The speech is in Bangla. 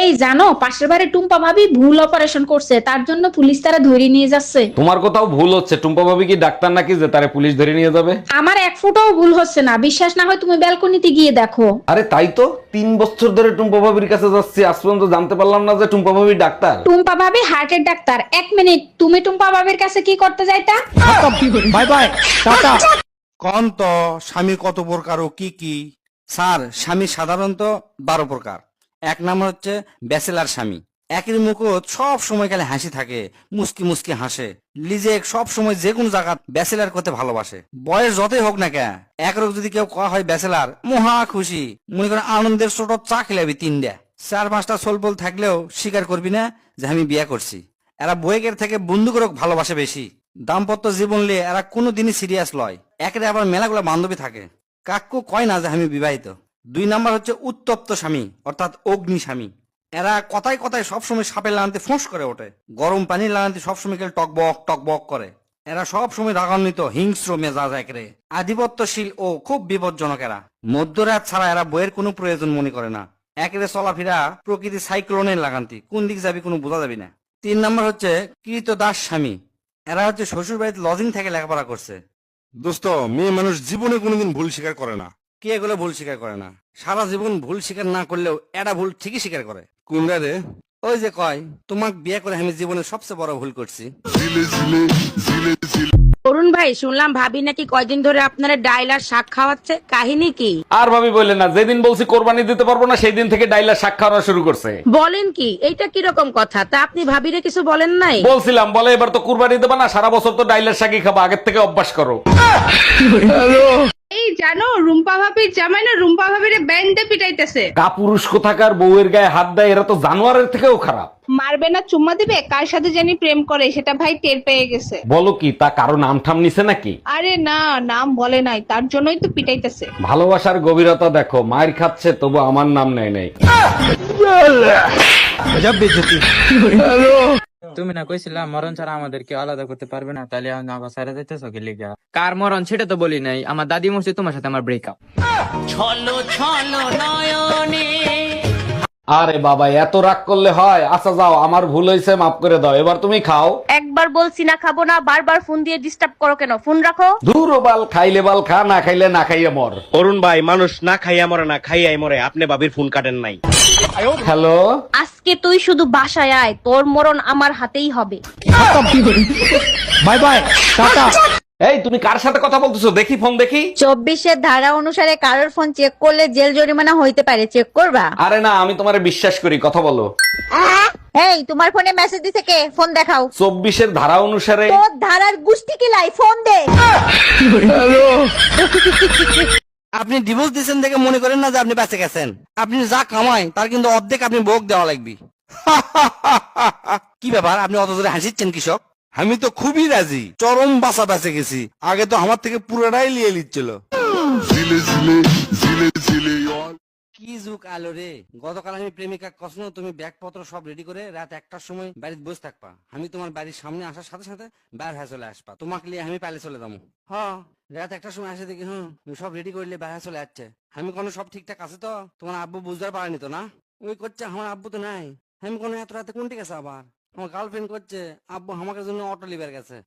এই জানো, পাশের বাড়ি টুম্পা ভাবি ভুল অপারেশন করছে, তার জন্য পুলিশ তারা ধরে নিয়ে যাচ্ছে। তোমার কোথাও ভুল হচ্ছে। টুম্পা ভাবি কি ডাক্তার নাকি যে তারে পুলিশ ধরে নিয়ে যাবে? আমার এক ফুটাও ভুল হচ্ছে না, বিশ্বাস না হয় তুমি ব্যালকনিতে গিয়ে দেখো। আরে তাই তো, 3 বছর ধরে টুম্পা ভাবির কাছে যাচ্ছি, আজ পর্যন্ত জানতে পারলাম না যে টুম্পা ভাবি ডাক্তার। টুম্পা ভাবি হার্টের ডাক্তার। 1 মিনিট, তুমি টুম্পা ভাবির কাছে কি করতে যাইতা? Bye bye, tata. কোন তো স্বামী কত প্রকার ও কি কি? স্যার, স্বামী সাধারণত 12 প্রকার। এক নাম্বার হচ্ছে ব্যাচেলার স্বামী। একের মুখত সব সময় খালি হাসি থাকে, মুস্কি মুস্কি হাসে। লিজে সব সময় যে কোনো জায়গা ব্যাচেলার করতে ভালোবাসে, বয়স যতই হোক না কে। একরক যদি কেউ কয়া হয় ব্যাচেলার, মহা খুশি। মনে করেন আনন্দের ছোট চা খেলাবি 3টা। 4-5টা সোলপোল থাকলেও স্বীকার করবি না যে আমি বিয়ে করছি। এরা বইয়ের থেকে বন্ধুকে ভালোবাসে বেশি। দাম্পত্য জীবন নিয়ে এরা কোনোদিনই সিরিয়াস লয়। একের আবার মেলাগুলো বান্ধবী থাকে, কাকু কয় না যে আমি বিবাহিত। 2 নাম্বার হচ্ছে উত্তপ্ত স্বামী, অর্থাৎ অগ্নি স্বামী। এরা কথায় কথায় সবসময় সাপের লাগাতে ফোঁস করে ওঠে, গরম পানির লাগাতে সবসময় খেলে টকবক টকবক করে। এরা সবসময় রাগান্বিত, হিংস্র মেজাজ একরে, আধিপত্যশীল ও খুব বিপজ্জনক। এরা মধ্যরাত ছাড়া এরা বইয়ের কোনো প্রয়োজন মনে করে না। একেরে চলাফেরা প্রকৃতি সাইক্লোনের লাগান্তি, কোন দিক যাবি কোনো বোঝা যাবি না। 3 নাম্বার হচ্ছে কৃতদাস স্বামী। এরা হচ্ছে শ্বশুর বাড়িতে লজিং থেকে লেখাপড়া করছে। দোস্ত, মেয়ে মানুষ জীবনে কোনোদিন ভুল স্বীকার করে না। কে এগুলো ভুল স্বীকার করে না? সারা জীবন ভুল স্বীকার না করলেও এটা ভুল ঠিকই স্বীকার করে। কোনটা রে? ওই যে কয়, তোমাক বিয়ে করে আমি জীবনে সবচেয়ে বড় ভুল করছি। অরুণ ভাই, শুনলাম ভাবি নাকি কয়দিন ধরে আপনারা ডাইল আর শাক খাওয়াচ্ছে, কাহিনী কি? আর ভাবি বললে না, যেদিন বলছি কোরবানি দিতে পারবো না সেই দিন থেকে ডাইলার শাক খাওয়া শুরু করছে। বলেন কি? এইটা কিরকম কথা? তা আপনি ভাবিরে কিছু বলেন নাই? বলছিলাম, বলে এবার তো কুরবানি দেবা না, সারা বছর তো ডাইলার শাকই খাবা, আগের থেকে অভ্যাস করো। এই জানো, রুম্পা ভাবির জামাই না রুম্পা ভাবির ব্যান্ডে পিটাইতেছে। কাপুরুষ কোথাকার, বউয়ের গায়ে হাত দেয়, এরা তো জানোয়ারের থেকেও খারাপ। মারবে না চুম্মা দিবে, কার সাথে জানি প্রেম করে সেটা ভাই টের পেয়ে গেছে। বলো কি, তা কারো নাম ঠাম নিছে নাকি? আরে না, নাম বলে নাই, তার জন্যই তো পিটাইতেছে। ভালোবাসার গভীরতা দেখো, মায়ের খাচ্ছে তবু আমার নাম নেয় নাই। তুমি না কইছিলা মরণ ছাড়া আমাদেরকে আলাদা করতে পারবে না, তাহলে আমার সারা যাইতেছো কি লিগা? কার মরণ সেটা তো বলি নাই, আমার দাদি মরছে, তোমার সাথে আমার ব্রেকআপ। আরে বাবা, এত রাগ করলে হয়? আচ্ছা যাও, আমার ভুল হয়েছে, মাফ করে দাও, এবার তুমি খাও। একবার বলছি না খাবো না, বারবার ফোন দিয়ে ডিস্টার্ব করো কেন? ফোন রাখো। ধুর বাল, খাইলে বাল খা, না খাইলে না খাইয়ে মর। অরুণ ভাই, মানুষ না খাইয়া মরে না, খাইয়াই মরে। আপনি ভাবির ফোন কাটেন নাই। হ্যালো, আজকে তুই শুধু বাসায় আয়, তোর মরণ আমার হাতেই হবে। By bye, tata. এই তুমি কার সাথে কথা বলতেছো? দেখি ফোন দেখি। 24-এর ধারা অনুসারে কারোর ফোন চেক করলে জেল জরিমানা হইতে পারে, চেক করবা? আরে না, আমি তোমারে বিশ্বাস করি, কথা বলো। এই, তোমার ফোনে মেসেজ দিছে কে? ফোন দেখাও। 24-এর ধারা অনুসারে। তোর ধারার গুষ্টি কিলাই, ফোন দে। আপনি ডিভোর্স দিয়েছেন দেখে মনে করেন না যে আপনি বেঁচে গেছেন। আপনি যা কামাই তার কিন্তু অর্ধেক আপনি ভোগ দেওয়া লাগবে। কি ব্যাপার, আপনি অত জোরে হাসিচ্ছেন কৃষক? আমি তো খুবই রাজি, চরম বাসা বেঁচে গেছি। আগে তো আমার থেকে পুরোটাই লিয়ে নিচ্ছিল। কি যুগ আলো রে! গতকাল আমি প্রেমিকা কসনো তুমি ব্যাগপত্র সব রেডি করে রাত 1টার সময় বাড়িতে বসে থাকবা। আমি তোমার বাড়ির সামনে আসার সাথে সাথে বাইর হয়ে চলে আসবা, তোমাকে নিয়ে আমি পালে চলে যাবো। হ্যাঁ, রাত 1টার সময় আসে দেখি সব রেডি করলে বাইরে চলে যাচ্ছে। আমি কোনো সব ঠিকঠাক আছে তো? তোমার আব্বু বুঝতে পারেনি তো? না, ওই করছে আমার আব্বু তো নাই। আমি কোনো এত রাতে কোনটি গেছে? আবার আমার গার্লফ্রেন্ড করছে আব্বু আমাকে জন্য অটো লিবার গেছে।